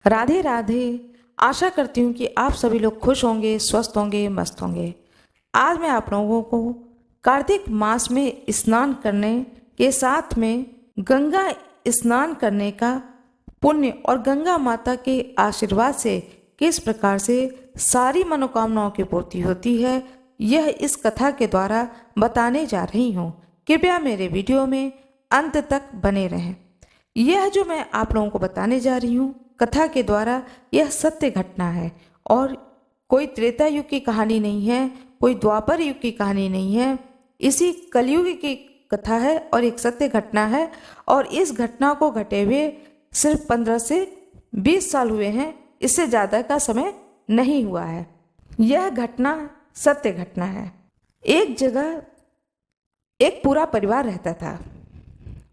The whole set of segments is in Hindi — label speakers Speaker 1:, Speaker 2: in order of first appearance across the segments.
Speaker 1: राधे राधे। आशा करती हूँ कि आप सभी लोग खुश होंगे, स्वस्थ होंगे, मस्त होंगे। आज मैं आप लोगों को कार्तिक मास में स्नान करने के साथ में गंगा स्नान करने का पुण्य और गंगा माता के आशीर्वाद से किस प्रकार से सारी मनोकामनाओं की पूर्ति होती है, यह इस कथा के द्वारा बताने जा रही हूँ। कृपया मेरे वीडियो में अंत तक बने रहें। यह जो मैं आप लोगों को बताने जा रही हूँ कथा के द्वारा, यह सत्य घटना है और कोई त्रेता युग की कहानी नहीं है, कोई द्वापर युग की कहानी नहीं है। इसी कलयुग की कथा है और एक सत्य घटना है। और इस घटना को घटे हुए सिर्फ 15 से 20 साल हुए हैं, इससे ज़्यादा का समय नहीं हुआ है। यह घटना सत्य घटना है। एक जगह एक पूरा परिवार रहता था,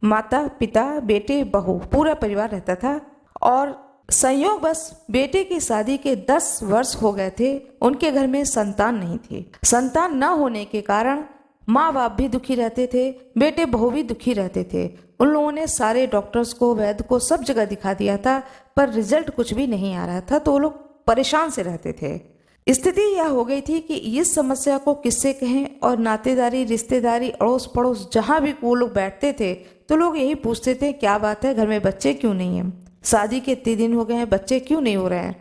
Speaker 1: माता पिता बेटे बहू, पूरा परिवार रहता था। और संयोग बस बेटे की शादी के 10 वर्ष हो गए थे, उनके घर में संतान नहीं थी। संतान न होने के कारण माँ बाप भी दुखी रहते थे, बेटे बहू भी दुखी रहते थे। उन लोगों ने सारे डॉक्टर्स को, वैद्य को, सब जगह दिखा दिया था, पर रिजल्ट कुछ भी नहीं आ रहा था। तो वो लोग परेशान से रहते थे। स्थिति यह हो गई थी कि इस समस्या को किससे कहें, और नातेदारी, रिश्तेदारी, अड़ोस पड़ोस जहाँ भी वो लोग बैठते थे तो लोग यही पूछते थे, क्या बात है, घर में बच्चे क्यों नहीं हैं, शादी के इतने दिन हो गए हैं, बच्चे क्यों नहीं हो रहे हैं।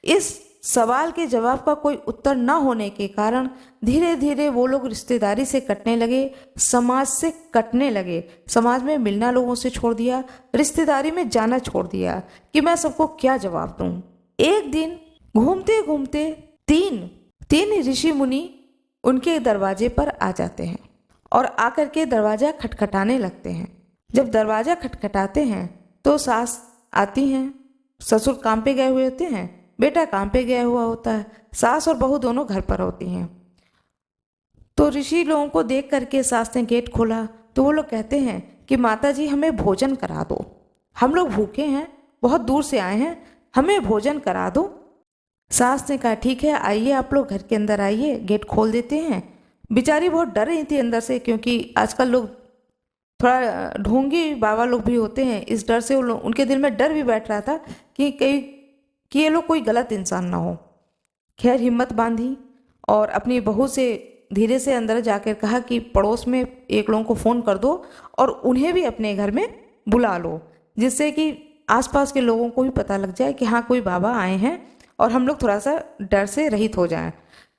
Speaker 1: इस सवाल के जवाब का कोई उत्तर न होने के कारण धीरे धीरे वो लोग रिश्तेदारी से कटने लगे, समाज से कटने लगे। समाज में मिलना लोगों से छोड़ दिया, रिश्तेदारी में जाना छोड़ दिया कि मैं सबको क्या जवाब दूं। एक दिन घूमते घूमते तीन ऋषि मुनि उनके दरवाजे पर आ जाते हैं और आकर के दरवाजा खटखटाने लगते हैं। जब दरवाजा खटखटाते हैं तो सास आती हैं, ससुर काम पे गए हुए होते हैं, बेटा काम पे गया हुआ होता है, सास और बहू दोनों घर पर होती हैं। तो ऋषि लोगों को देख करके सास ने गेट खोला तो वो लोग कहते हैं कि माता जी हमें भोजन करा दो, हम लोग भूखे हैं, बहुत दूर से आए हैं, हमें भोजन करा दो। सास ने कहा ठीक है, आइए आप लोग घर के अंदर आइए, गेट खोल देते हैं। बेचारी बहुत डर रही थी अंदर से, क्योंकि आजकल लोग थोड़ा ढोंगी बाबा लोग भी होते हैं। इस डर से उनके दिल में डर भी बैठ रहा था कि ये लोग कोई गलत इंसान ना हो। खैर हिम्मत बांधी और अपनी बहू से धीरे से अंदर जाकर कहा कि पड़ोस में एक लोगों को फ़ोन कर दो और उन्हें भी अपने घर में बुला लो, जिससे कि आसपास के लोगों को भी पता लग जाए कि हाँ कोई बाबा आए हैं और हम लोग थोड़ा सा डर से रहित हो जाएं।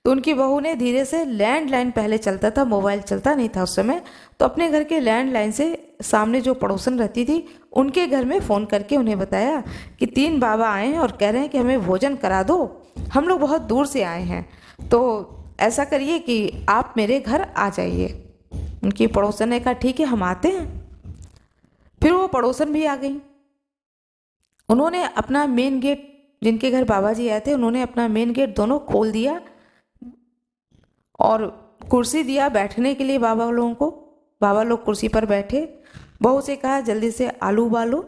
Speaker 1: तो उनकी बहू ने धीरे से, लैंडलाइन पहले चलता था, मोबाइल चलता नहीं था उस समय, तो अपने घर के लैंडलाइन से सामने जो पड़ोसन रहती थी उनके घर में फ़ोन करके उन्हें बताया कि 3 बाबा आए हैं और कह रहे हैं कि हमें भोजन करा दो, हम लोग बहुत दूर से आए हैं, तो ऐसा करिए कि आप मेरे घर आ जाइए। उनकी पड़ोसन ने कहा ठीक है हम आते हैं। फिर वो पड़ोसन भी आ गई। उन्होंने अपना मेन गेट, जिनके घर बाबा जी आए थे, उन्होंने अपना मेन गेट दोनों खोल दिया और कुर्सी दिया बैठने के लिए बाबा लोगों को। बाबा लोग कुर्सी पर बैठे। बहू से कहा जल्दी से आलू उबालो,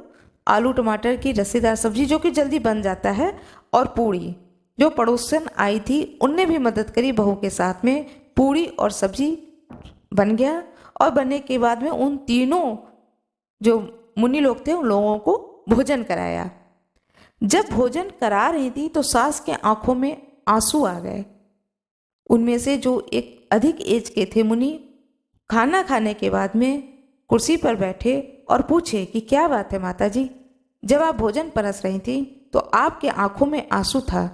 Speaker 1: आलू टमाटर की रस्सेदार सब्जी जो कि जल्दी बन जाता है, और पूड़ी। जो पड़ोसन आई थी उनने भी मदद करी बहू के साथ में, पूड़ी और सब्जी बन गया। और बनने के बाद में उन तीनों जो मुनि लोग थे उन लोगों को भोजन कराया। जब भोजन करा रही थी तो सास के आंखों में आंसू आ गए। उनमें से जो एक अधिक एज के थे मुनि, खाना खाने के बाद में कुर्सी पर बैठे और पूछे कि क्या बात है माता जी, जब आप भोजन परस रही थी तो आपके आंखों में आंसू था,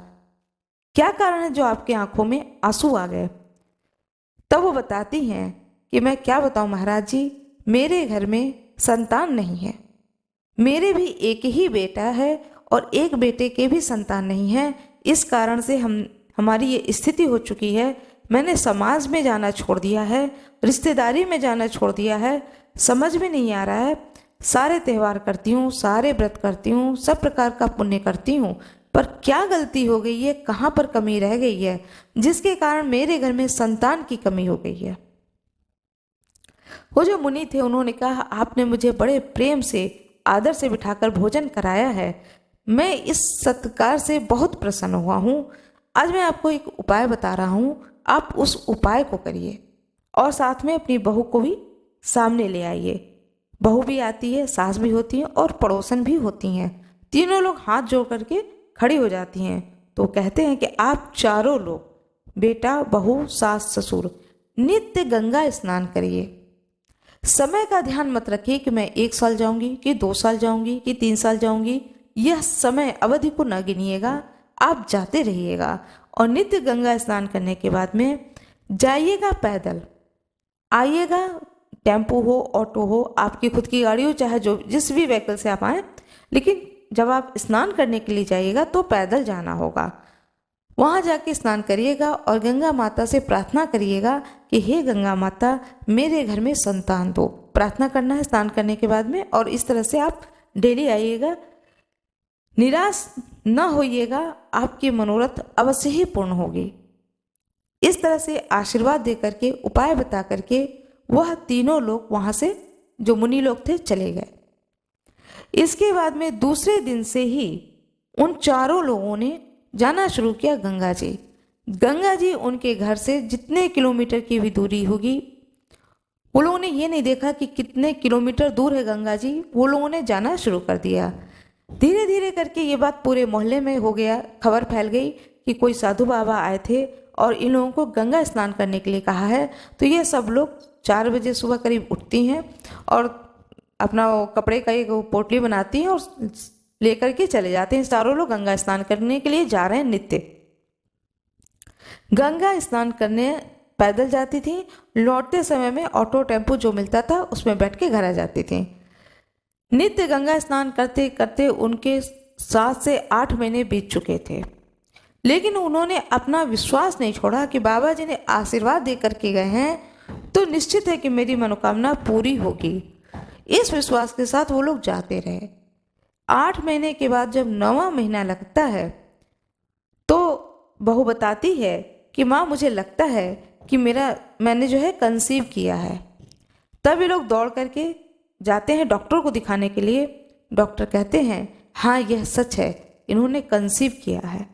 Speaker 1: क्या कारण है जो आपके आंखों में आंसू आ गए। तब वो बताती हैं कि मैं क्या बताऊं महाराज जी, मेरे घर में संतान नहीं है, मेरे भी एक ही बेटा है और एक बेटे के भी संतान नहीं है। इस कारण से हमारी ये स्थिति हो चुकी है। मैंने समाज में जाना छोड़ दिया है, रिश्तेदारी में जाना छोड़ दिया है, समझ में नहीं आ रहा है। सारे त्यौहार करती हूँ, सारे व्रत करती हूँ, सब प्रकार का पुण्य करती हूँ, पर क्या गलती हो गई है, कहाँ पर कमी रह गई है, जिसके कारण मेरे घर में संतान की कमी हो गई है। वो जो मुनि थे उन्होंने कहा आपने मुझे बड़े प्रेम से, आदर से बिठाकर भोजन कराया है, मैं इस सत्कार से बहुत प्रसन्न हुआ हूँ। आज मैं आपको एक उपाय बता रहा हूँ, आप उस उपाय को करिए और साथ में अपनी बहू को भी सामने ले आइए। बहू भी आती है, सास भी होती है और पड़ोसन भी होती हैं। तीनों लोग हाथ जोड़ करके खड़ी हो जाती हैं। तो कहते हैं कि आप चारों लोग, बेटा, बहू, सास, ससुर, नित्य गंगा स्नान करिए। समय का ध्यान मत रखिए कि मैं 1 साल जाऊंगी, कि 2 साल जाऊंगी, कि 3 साल जाऊंगी। यह समय अवधि को न गिनिएगा, आप जाते रहिएगा। और नित्य गंगा स्नान करने के बाद में जाइएगा पैदल, आइएगा, टेम्पो हो, ऑटो हो, आपकी खुद की गाड़ी हो, चाहे जो जिस भी व्हीकल से आप आए, लेकिन जब आप स्नान करने के लिए जाइएगा तो पैदल जाना होगा। वहाँ जाके स्नान करिएगा और गंगा माता से प्रार्थना करिएगा कि हे गंगा माता, मेरे घर में संतान दो। प्रार्थना करना है स्नान करने के बाद में, और इस तरह से आप डेली आइएगा। निराश न होइएगा, आपकी मनोरथ अवश्य ही पूर्ण होगी। इस तरह से आशीर्वाद दे करके, उपाय बता करके वह तीनों लोग वहाँ से, जो मुनि लोग थे, चले गए। इसके बाद में दूसरे दिन से ही उन चारों लोगों ने जाना शुरू किया गंगा जी। गंगा जी उनके घर से जितने किलोमीटर की भी दूरी होगी, वो लोगों ने ये नहीं देखा कि कितने किलोमीटर दूर है गंगा जी, वो लोगों ने जाना शुरू कर दिया। धीरे धीरे करके ये बात पूरे मोहल्ले में हो गया, खबर फैल गई कि कोई साधु बाबा आए थे और इन लोगों को गंगा स्नान करने के लिए कहा है। तो ये सब लोग 4 बजे सुबह करीब उठती हैं और अपना वो कपड़े का एक पोटली बनाती हैं और लेकर के चले जाते हैं। चारों लोग गंगा स्नान करने के लिए जा रहे हैं नित्य। गंगा स्नान करने पैदल जाती थी, लौटते समय में ऑटो टेम्पो जो मिलता था उसमें बैठ के घर आ जाती थी। नित्य गंगा स्नान करते करते उनके 7 से 8 महीने बीत चुके थे, लेकिन उन्होंने अपना विश्वास नहीं छोड़ा कि बाबा जी ने आशीर्वाद दे करके गए हैं तो निश्चित है कि मेरी मनोकामना पूरी होगी। इस विश्वास के साथ वो लोग जाते रहे। 8 महीने के बाद जब 9वां महीना लगता है तो बहू बताती है कि माँ, मुझे लगता है कि मैंने जो है कंसीव किया है। तब ये लोग दौड़ करके जाते हैं डॉक्टर को दिखाने के लिए। डॉक्टर कहते हैं हाँ, यह सच है, इन्होंने कंसीव किया है।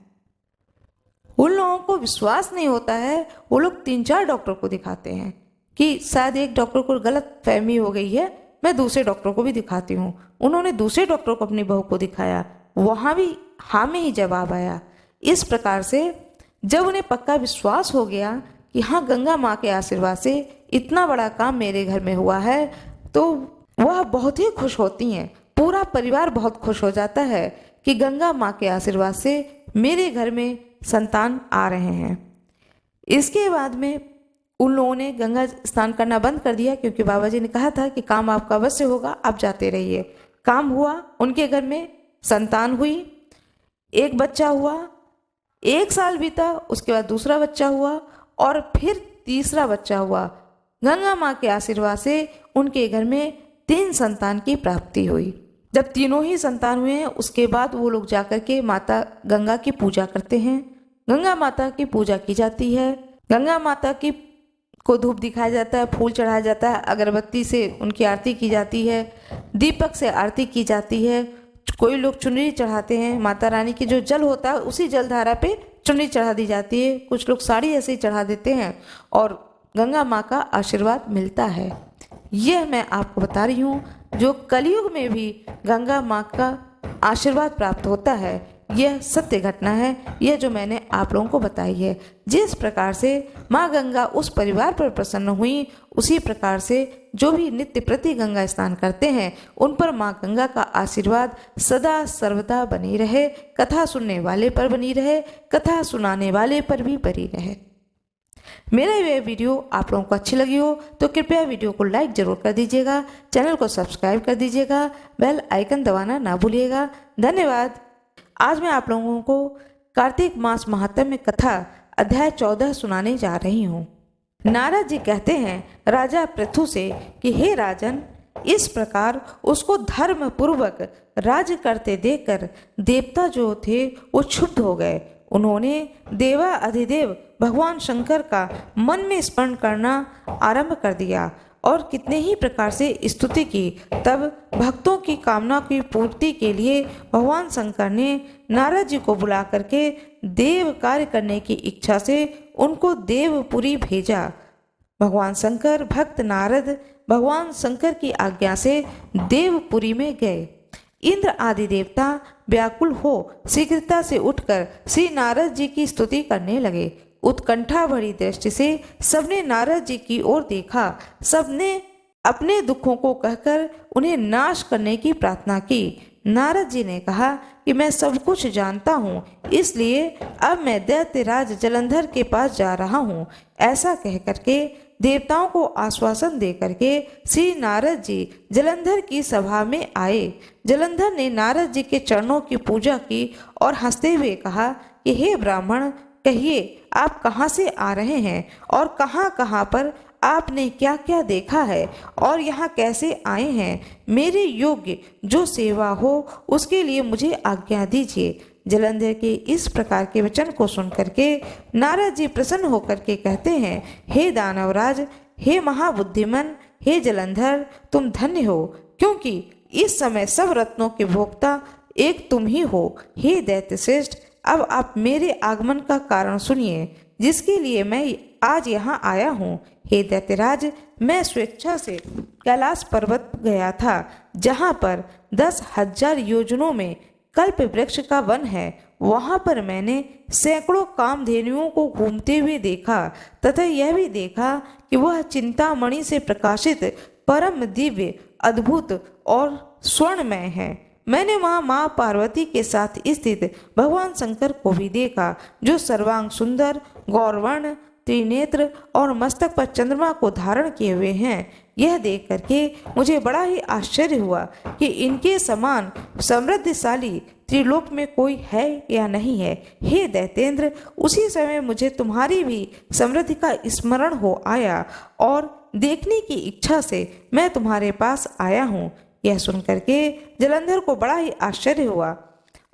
Speaker 1: उन लोगों को विश्वास नहीं होता है, वो लोग 3-4 डॉक्टर को दिखाते हैं कि शायद एक डॉक्टर को गलत फहमी हो गई है, मैं दूसरे डॉक्टर को भी दिखाती हूँ। उन्होंने दूसरे डॉक्टर को अपनी बहू को दिखाया, वहाँ भी हाँ में ही जवाब आया। इस प्रकार से जब उन्हें पक्का विश्वास हो गया कि हाँ, गंगा माँ के आशीर्वाद से इतना बड़ा काम मेरे घर में हुआ है, तो वह बहुत ही खुश होती हैं। पूरा परिवार बहुत खुश हो जाता है कि गंगा माँ के आशीर्वाद से मेरे घर में संतान आ रहे हैं। इसके बाद में उन लोगों ने गंगा स्नान करना बंद कर दिया, क्योंकि बाबा जी ने कहा था कि काम आपका अवश्य होगा, आप जाते रहिए। काम हुआ, उनके घर में संतान हुई, एक बच्चा हुआ। 1 साल बीता, उसके बाद दूसरा बच्चा हुआ और फिर तीसरा बच्चा हुआ। गंगा माँ के आशीर्वाद से उनके घर में 3 संतान की प्राप्ति हुई। जब तीनों ही संतान हुए हैं, उसके बाद वो लोग जाकर के माता गंगा की पूजा करते हैं। गंगा माता की पूजा की जाती है। गंगा माता की को धूप दिखाया जाता है, फूल चढ़ाया जाता है, अगरबत्ती से उनकी आरती की जाती है, दीपक से आरती की जाती है। कोई लोग चुनरी चढ़ाते हैं, माता रानी की जो जल होता है उसी जल धारा पे चुनरी चढ़ा दी जाती है। कुछ लोग साड़ी ऐसे ही चढ़ा देते हैं और गंगा माँ का आशीर्वाद मिलता है। यह मैं आपको बता रही हूँ, जो कलयुग में भी गंगा माँ का आशीर्वाद प्राप्त होता है, यह सत्य घटना है। यह जो मैंने आप लोगों को बताई है, जिस प्रकार से माँ गंगा उस परिवार पर प्रसन्न हुई, उसी प्रकार से जो भी नित्य प्रति गंगा स्नान करते हैं उन पर माँ गंगा का आशीर्वाद सदा सर्वदा बनी रहे। कथा सुनने वाले पर बनी रहे, कथा सुनाने वाले पर भी बनी रहे। मेरा यह वीडियो आप लोगों को अच्छी लगी हो तो कृपया वीडियो को लाइक जरूर कर दीजिएगा, चैनल को सब्सक्राइब कर दीजिएगा, बेल आइकन दबाना ना भूलिएगा। धन्यवाद। आज मैं आप लोगों को कार्तिक मास महात्म्य कथा अध्याय 14 सुनाने जा रही हूँ। नारद जी कहते हैं राजा पृथु से कि हे राजन, इस प्रकार उसको धर्म पूर्वक राज्य करते देखकर देवता जो थे वो क्षुब्ध हो गए। उन्होंने देवा अधिदेव भगवान शंकर का मन में स्मरण करना आरंभ कर दिया और कितने ही प्रकार से स्तुति की। तब भक्तों की कामना की पूर्ति के लिए भगवान शंकर ने नारद जी को बुला करके देव कार्य करने की इच्छा से उनको देवपुरी भेजा। भगवान शंकर भक्त नारद भगवान शंकर की आज्ञा से देवपुरी में गए। इंद्र आदि देवता व्याकुल हो शीघ्रता से उठकर श्री नारद जी की स्तुति करने लगे। उत्कंठा भरी दृष्टि से सबने नारद जी की ओर देखा। सबने अपने दुखों को कहकर उन्हें नाश करने की प्रार्थना की। नारद जी ने कहा कि मैं सब कुछ जानता हूँ, इसलिए अब मैं दैत्यराज जलंधर के पास जा रहा हूँ। ऐसा कह करके देवताओं को आश्वासन दे करके श्री नारद जी जलंधर की सभा में आए। जलंधर ने नारद जी के चरणों की पूजा की और हंसते हुए कहा कि हे ब्राह्मण, कहिए आप कहाँ से आ रहे हैं और कहाँ कहाँ पर आपने क्या क्या देखा है और यहाँ कैसे आए हैं। मेरे योग्य जो सेवा हो उसके लिए मुझे आज्ञा दीजिए। जलंधर के इस प्रकार के वचन को सुन करके नारद जी प्रसन्न होकर के कहते हैं, हे दानवराज, हे महाबुद्धिमन, हे जलंधर, तुम धन्य हो, क्योंकि इस समय सब रत्नों के भोक्ता एक तुम ही हो। हे दैत्य श्रेष्ठ, अब आप मेरे आगमन का कारण सुनिए, जिसके लिए मैं आज यहाँ आया हूँ। हे दैत्यराज, मैं स्वेच्छा से कैलाश पर्वत गया था, जहाँ पर 10,000 योजनों में कल्प वृक्ष का वन है। वहाँ पर मैंने सैकड़ों कामधेनुओं को घूमते हुए देखा तथा यह भी देखा कि वह चिंतामणि से प्रकाशित परम दिव्य, अद्भुत और स्वर्णमय है। मैंने वहाँ माँ पार्वती के साथ स्थित भगवान शंकर को भी देखा, जो सर्वांग सुंदर, गौरवर्ण, त्रिनेत्र और मस्तक पर चंद्रमा को धारण किए हुए हैं। यह देख करके मुझे बड़ा ही आश्चर्य हुआ कि इनके समान समृद्धशाली त्रिलोक में कोई है या नहीं है। हे दैतेंद्र, उसी समय मुझे तुम्हारी भी समृद्धि का स्मरण हो आया और देखने की इच्छा से मैं तुम्हारे पास आया हूँ। यह सुन करके जलंधर को बड़ा ही आश्चर्य हुआ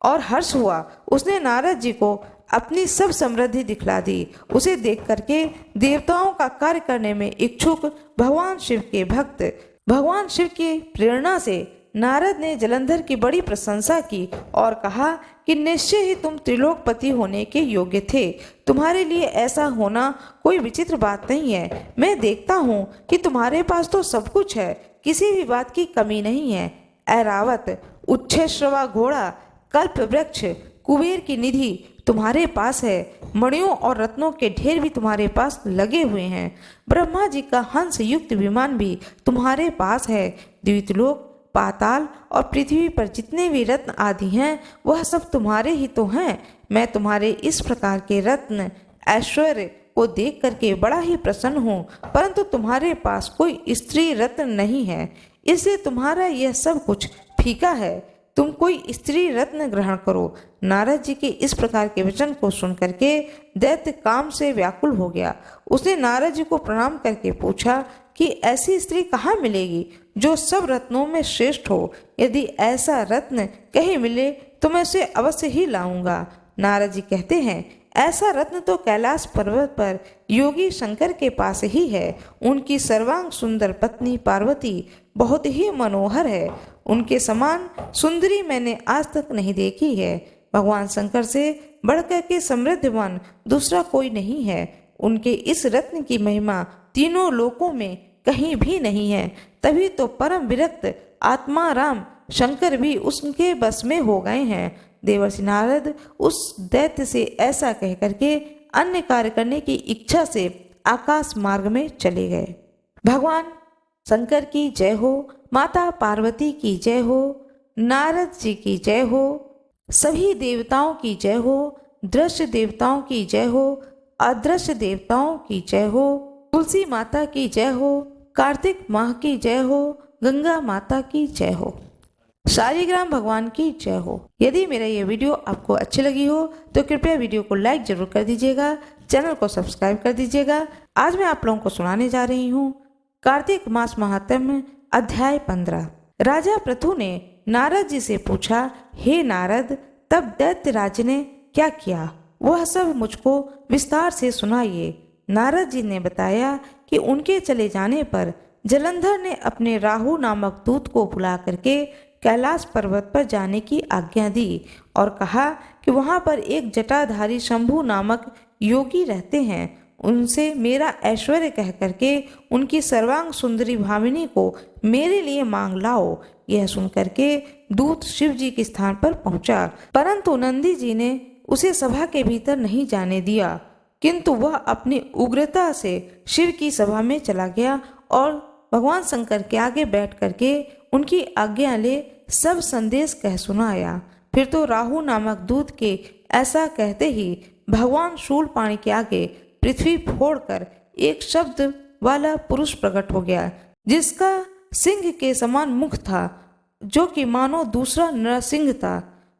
Speaker 1: और हर्ष हुआ। उसने नारद जी को अपनी सब समृद्धि दिखला दी। उसे देख करके देवताओं का कार्य करने में इच्छुक भगवान शिव के भक्त, भगवान शिव की प्रेरणा से नारद ने जलंधर की बड़ी प्रशंसा की और कहा कि निश्चय ही तुम त्रिलोकपति होने के योग्य थे। तुम्हारे लिए ऐसा होना कोई विचित्र बात नहीं है। मैं देखता हूँ कि तुम्हारे पास तो सब कुछ है, किसी भी बात की कमी नहीं है। ऐरावत, उच्छेश्रवा घोड़ा, कल्प वृक्ष, कुबेर की निधि तुम्हारे पास है। मणियों और रत्नों के ढेर भी तुम्हारे पास लगे हुए हैं। ब्रह्मा जी का हंस युक्त विमान भी तुम्हारे पास है। द्वितलोक, पाताल और पृथ्वी पर जितने भी रत्न आदि हैं, वह सब तुम्हारे ही तो हैं। मैं तुम्हारे इस प्रकार के रत्न ऐश्वर्य को देख करके बड़ा ही प्रसन्न हूँ, परंतु तुम्हारे पास कोई स्त्री रत्न नहीं है, इसलिए तुम्हारा यह सब कुछ फीका है। तुम कोई स्त्री रत्न ग्रहण करो। नारद जी के इस प्रकार के वचन को सुन करके दैत्य काम से व्याकुल हो गया। उसने नारद जी को प्रणाम करके पूछा कि ऐसी स्त्री कहाँ मिलेगी जो सब रत्नों में श्रेष्ठ हो। यदि ऐसा रत्न कहीं मिले तो मैं उसे अवश्य ही लाऊंगा। नारद जी कहते हैं, ऐसा रत्न तो कैलाश पर्वत पर योगी शंकर के पास ही है। उनकी सर्वांग सुंदर पत्नी पार्वती बहुत ही मनोहर है। उनके समान सुंदरी मैंने आज तक नहीं देखी है। भगवान शंकर से बढ़कर के समृद्धवान दूसरा कोई नहीं है। उनके इस रत्न की महिमा तीनों लोकों में कहीं भी नहीं है। तभी तो परम विरक्त आत्मा राम शंकर भी उसके बस में हो गए हैं। देवर्षि नारद उस दैत्य से ऐसा कह करके अन्य कार्य करने की इच्छा से आकाश मार्ग में चले गए। भगवान शंकर की जय हो, माता पार्वती की जय हो, नारद जी की जय हो, सभी देवताओं की जय हो, दृश्य देवताओं की जय हो, अदृश्य देवताओं की जय हो, तुलसी माता की जय हो, कार्तिक माह की जय हो, गंगा माता की जय हो, शालिग्राम भगवान की जय हो। यदि मेरा ये वीडियो आपको अच्छी लगी हो तो कृपया वीडियो को लाइक जरूर कर दीजिएगा, चैनल को सब्सक्राइब कर दीजिएगा। आज मैं आप लोगों को सुनाने जा रही हूँ कार्तिक मास महात्म्य अध्याय 15। राजा पृथु ने नारद जी से पूछा, हे नारद, तब दैत्यराज ने क्या किया, वह सब मुझको विस्तार से सुनाइए। नारद जी ने बताया कि उनके चले जाने पर जलंधर ने अपने राहु नामक दूत को बुला करके कैलाश पर्वत पर जाने की आज्ञा दी और कहा कि वहां पर एक जटाधारी शंभु नामक योगी रहते हैं। उनसे मेरा ऐश्वर्य कह करके उनकी सर्वांग सुंदरी भामिनी को मेरे लिए मांग लाओ। यह सुनकर के दूत शिव जी के स्थान पर पहुंचा, परंतु नंदी जी ने उसे सभा के भीतर नहीं जाने दिया, किंतु वह अपनी उग्रता से शिव की सभा में चला गया और भगवान शंकर के आगे बैठ करके उनकी आज्ञा ले सब संदेश कह सुनाया। फिर तो राहु नामक दूत के ऐसा कहते ही भगवान शूलपाणी के आगे पृथ्वी फोड़कर एक शब्द वाला पुरुष प्रकट हो गया, जिसका सिंह के समान मुख था, जो कि मानो दूसरा नरसिंह था।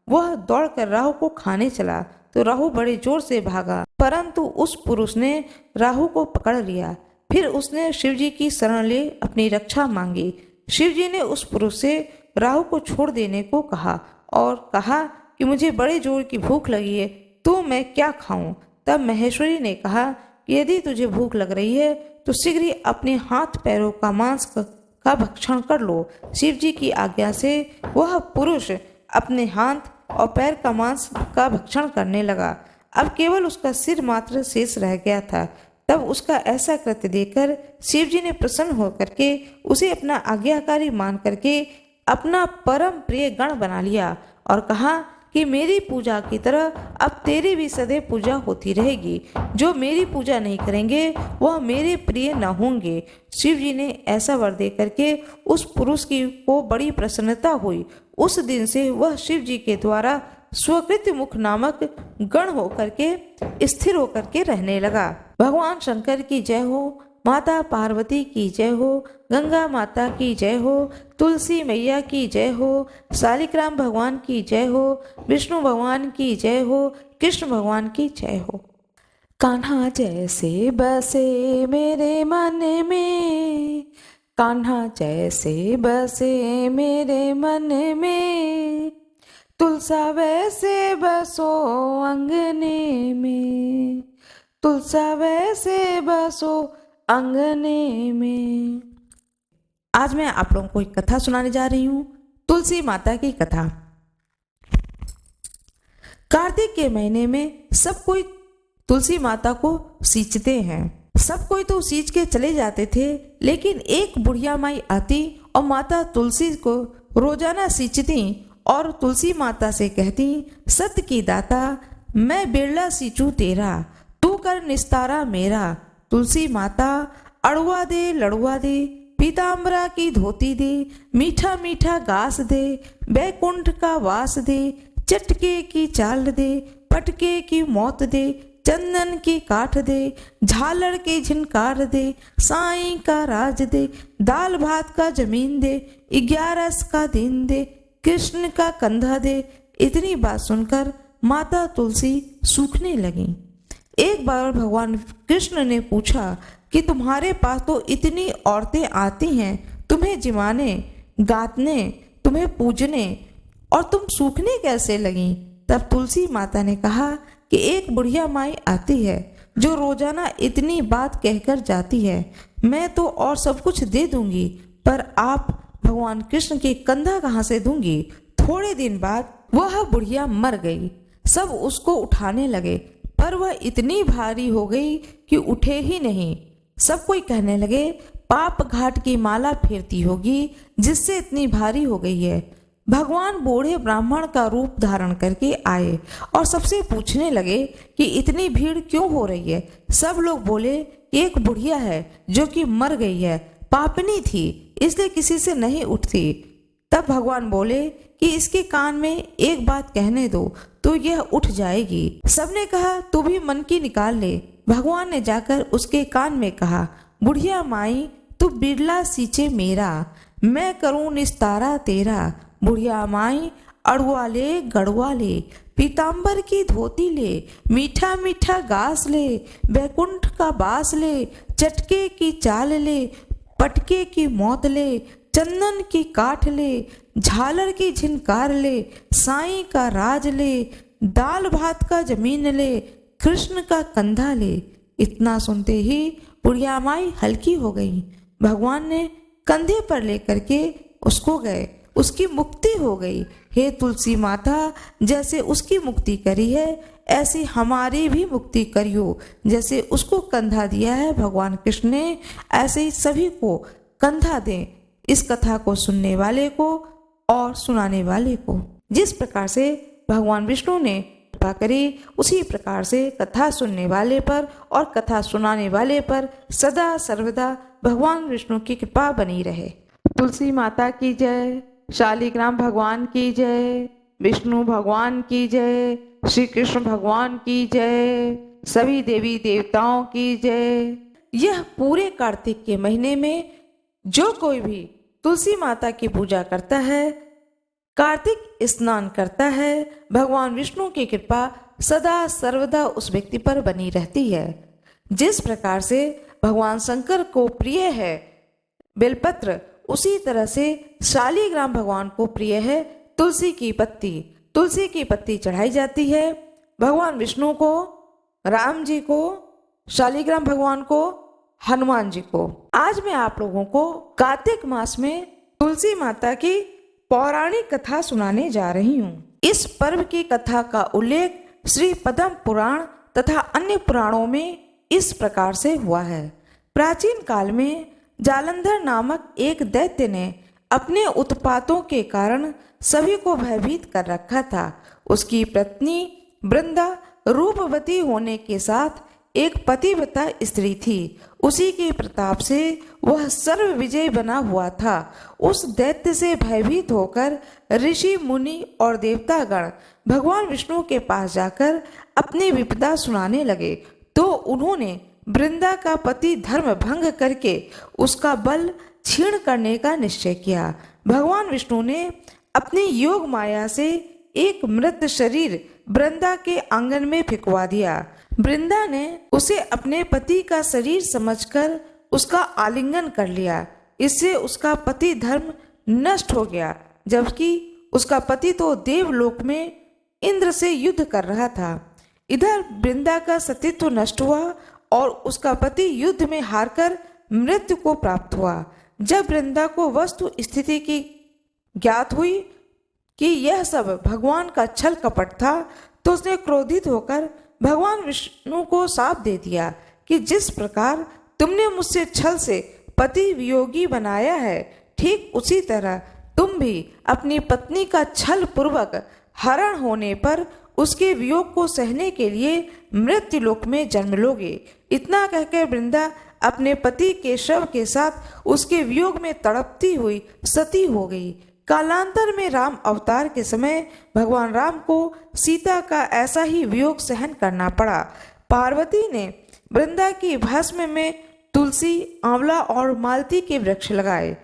Speaker 1: वह दौड़कर राहु को खाने चला तो राहु बड़े जोर से भागा, परंतु उस पुरुष ने राहु को पकड़ लिया। फिर उसने शिवजी की शरण ले अपनी रक्षा मांगी। शिवजी ने उस पुरुष से राहु को छोड़ देने को कहा और कहा कि मुझे बड़े जोर की भूख लगी है, तो मैं क्या खाऊं? तब महेश्वरी ने कहा कि यदि तुझे भूख लग रही है तो शीघ्र ही अपने हाथ पैरों का मांस का भक्षण कर लो। शिवजी की आज्ञा से वह पुरुष अपने हाथ और पैर का मांस का भक्षण करने लगा। अब केवल उसका सिर मात्र शेष रह गया था। तब उसका ऐसा कृत्य देखकर शिवजी ने प्रसन्न होकर के उसे अपना आज्ञाकारी मान करके अपना परम प्रिय गण बना लिया और कहा कि मेरी पूजा की तरह अब तेरी भी सदैव पूजा होती रहेगी। जो मेरी पूजा नहीं करेंगे वह मेरे प्रिय न होंगे। शिव जी ने ऐसा वर दे करके उस पुरुष की को बड़ी प्रसन्नता हुई। उस दिन से वह शिव जी के द्वारा स्वकृत मुख नामक गण होकर के स्थिर होकर के रहने लगा। भगवान शंकर की जय हो, माता पार्वती की जय हो, गंगा माता की जय हो, तुलसी मैया की जय हो, शालिग्राम भगवान की जय हो, विष्णु भगवान की जय हो, कृष्ण भगवान की जय हो। कान्हा जैसे बसे मेरे मन में, कान्हा जैसे बसे मेरे मन में, तुलसा वैसे बसो अंगने में, तुलसा वैसे बसो अंगने में। आज मैं आप लोगों को एक कथा सुनाने जा रही हूँ, तुलसी माता की कथा। कार्तिक के महीने में सब कोई तुलसी माता को सींचते हैं। सब कोई तो सींच के चले जाते थे, लेकिन एक बुढ़िया माई आती और माता तुलसी को रोजाना सींचती और तुलसी माता से कहती, सत्य की दाता मैं बिरला सींचू तेरा, तू कर निस्तारा मेरा। तुलसी माता अड़ुआ दे लड़ुआ दे, पीताम्बरा की धोती दे, मीठा मीठा घास दे, बैकुंठ का वास दे, चटके की चाल दे, पटके की मौत दे, चंदन की काठ दे, झालर की झिनकार दे, साईं का राज दे, दाल भात का जमीन दे, 11 का दिन दे, कृष्ण का कंधा दे। इतनी बात सुनकर माता तुलसी सूखने लगी। एक बार भगवान कृष्ण ने पूछा कि तुम्हारे पास तो इतनी औरतें आती हैं तुम्हें जिमाने, गातने, तुम्हें पूजने, और तुम सूखने कैसे लगी? तब तुलसी माता ने कहा कि एक बुढ़िया माई आती है जो रोजाना इतनी बात कहकर जाती है। मैं तो और सब कुछ दे दूंगी, पर आप भगवान कृष्ण के कंधा कहाँ से दूंगी? थोड़े दिन बाद वह बुढ़िया मर गई। सब उसको उठाने लगे, पर वह इतनी भारी हो गई कि उठे ही नहीं। सब कोई कहने लगे, पाप घाट की माला फेरती होगी जिससे इतनी भारी हो गई है। भगवान बूढ़े ब्राह्मण का रूप धारण करके आए और सबसे पूछने लगे कि इतनी भीड़ क्यों हो रही है? सब लोग बोले, एक बुढ़िया है जो कि मर गई है, पापनी थी, इसलिए किसी से नहीं उठती। तब भगवान बोले कि इसके कान में एक बात कहने दो तो यह उठ जाएगी। सबने कहा, तू भी मन की निकाल ले। भगवान ने जाकर उसके कान में कहा, बुढ़िया माई तू बिरला सींचे मेरा, मैं करूं निस्तारा तेरा। बुढ़िया माई अड़ुआ ले गड़ुआ ले, पीताम्बर की धोती ले, मीठा मीठा घास ले, बैकुंठ का बास ले, चटके की चाल ले, पटके की मौत ले, चंदन की काठ ले, झालर की झिनकार ले, साईं का राज ले, दाल भात का जमीन ले, कृष्ण का कंधा ले। इतना सुनते ही बुढ़िया माई हल्की हो गई। भगवान ने कंधे पर लेकर के उसको गए, उसकी मुक्ति हो गई। हे तुलसी माता, जैसे उसकी मुक्ति करी है ऐसे हमारी भी मुक्ति करियो। जैसे उसको कंधा दिया है भगवान कृष्ण ने, ऐसे ही सभी को कंधा दें। इस कथा को सुनने वाले को और सुनाने वाले को। जिस प्रकार से भगवान विष्णु ने कृपा करी, उसी प्रकार से कथा सुनने वाले पर और कथा सुनाने वाले पर सदा सर्वदा भगवान विष्णु की कृपा बनी रहे। तुलसी माता की जय, शालिग्राम भगवान की जय, विष्णु भगवान की जय, श्री कृष्ण भगवान की जय, सभी देवी देवताओं की जय। यह पूरे कार्तिक के महीने में जो कोई भी तुलसी माता की पूजा करता है, कार्तिक स्नान करता है, भगवान विष्णु की कृपा सदा सर्वदा उस व्यक्ति पर बनी रहती है। जिस प्रकार से भगवान शंकर को प्रिय है बेलपत्र, उसी तरह से शालिग्राम भगवान को प्रिय है तुलसी की पत्ती। तुलसी की पत्ती चढ़ाई जाती है भगवान विष्णु को, राम जी को, शालिग्राम भगवान को, हनुमान जी को। आज मैं आप लोगों को कार्तिक मास में तुलसी माता की पौराणिक कथा सुनाने जा रही हूँ। इस पर्व की कथा का उल्लेख श्री पद्म पुराण तथा अन्य पुराणों में इस प्रकार से हुआ है। प्राचीन काल में जालंधर नामक एक दैत्य ने अपने उत्पातों के कारण सभी को भयभीत कर रखा था। उसकी पत्नी वृंदा रूपवती होने के साथ एक पतिव्रता स्त्री थी। उसी के प्रताप से वह सर्व विजय बना हुआ था। उस दैत्य से भयभीत होकर ऋषि मुनि और देवतागण भगवान विष्णु के पास जाकर अपनी विपदा सुनाने लगे, तो उन्होंने वृंदा का पति धर्म भंग करके उसका बल क्षीण करने का निश्चय किया। भगवान विष्णु ने अपनी योग माया से एक मृत शरीर वृंदा के आंगन में फेंकवा दिया। वृंदा ने उसे अपने पति का शरीर समझकर उसका आलिंगन कर लिया। इससे उसका पति धर्म नष्ट हो गया, जबकि उसका पति तो देवलोक में इंद्र से युद्ध कर रहा था। इधर वृंदा का सतीत्व नष्ट हुआ और उसका पति युद्ध में हारकर मृत्यु को प्राप्त हुआ। जब वृंदा को वस्तु स्थिति की ज्ञात हुई कि यह सब भगवान का छल कपट था, तो उसने क्रोधित होकर भगवान विष्णु को शाप दे दिया कि जिस प्रकार तुमने मुझसे छल से पति वियोगी बनाया है, ठीक उसी तरह तुम भी अपनी पत्नी का छल पूर्वक हरण होने पर उसके वियोग को सहने के लिए मृत्यु लोक में जन्म लोगे। इतना कहकर वृंदा अपने पति के शव के साथ उसके वियोग में तड़पती हुई सती हो गई। कालांतर में राम अवतार के समय भगवान राम को सीता का ऐसा ही वियोग सहन करना पड़ा। पार्वती ने वृंदा की भस्म में तुलसी, आंवला और मालती के वृक्ष लगाए।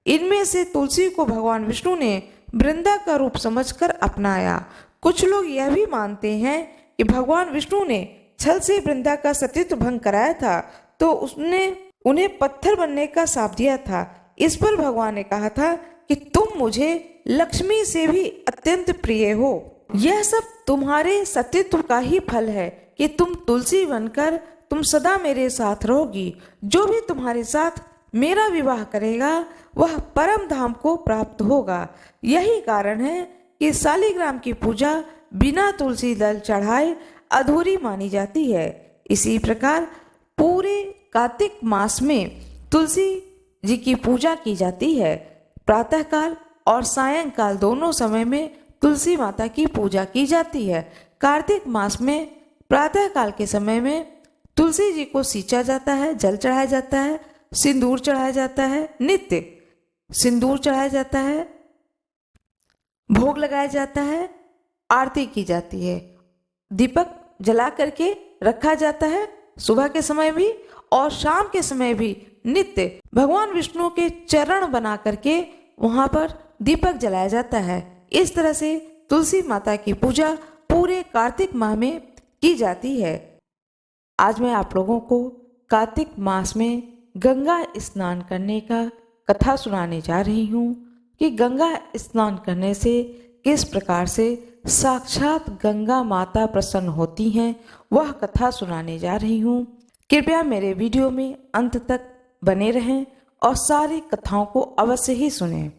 Speaker 1: इनमें से तुलसी को भगवान विष्णु ने वृंदा का रूप समझकर अपनाया। कुछ लोग यह भी मानते हैं कि भगवान विष्णु ने छल से वृंदा का सतीत्व भंग कराया था, तो उसने उन्हें पत्थर बनने का शाप दिया था। इस पर भगवान ने कहा था कि तुम मुझे लक्ष्मी से भी अत्यंत प्रिय हो। यह सब तुम्हारे सतीत्व का ही फल है कि तुम तुलसी बनकर तुम सदा मेरे साथ रहोगी। जो भी तुम्हारे साथ मेरा विवाह करेगा वह परम धाम को प्राप्त होगा। यही कारण है कि शालिग्राम की पूजा बिना तुलसी दल चढ़ाए अधूरी मानी जाती है। इसी प्रकार पूरे कार्तिक मास में तुलसी जी की पूजा की जाती है। प्रातःकाल और सायंकाल दोनों समय में तुलसी माता की पूजा की जाती है। कार्तिक मास में प्रातःकाल के समय में तुलसी जी को सींचा जाता है, जल चढ़ाया जाता है, सिंदूर चढ़ाया जाता है, नित्य सिंदूर चढ़ाया जाता है, भोग लगाया जाता है, आरती की जाती है, दीपक जला करके रखा जाता है सुबह के समय भी और शाम के समय भी। नित्य भगवान विष्णु के चरण बना करके वहां पर दीपक जलाया जाता है। इस तरह से तुलसी माता की पूजा पूरे कार्तिक माह में की जाती है। आज मैं आप लोगों को कार्तिक मास में गंगा स्नान करने का कथा सुनाने जा रही हूँ कि गंगा स्नान करने से किस प्रकार से साक्षात गंगा माता प्रसन्न होती हैं, वह कथा सुनाने जा रही हूँ। कृपया मेरे वीडियो में अंत तक बने रहें और सारी कथाओं को अवश्य ही सुनें।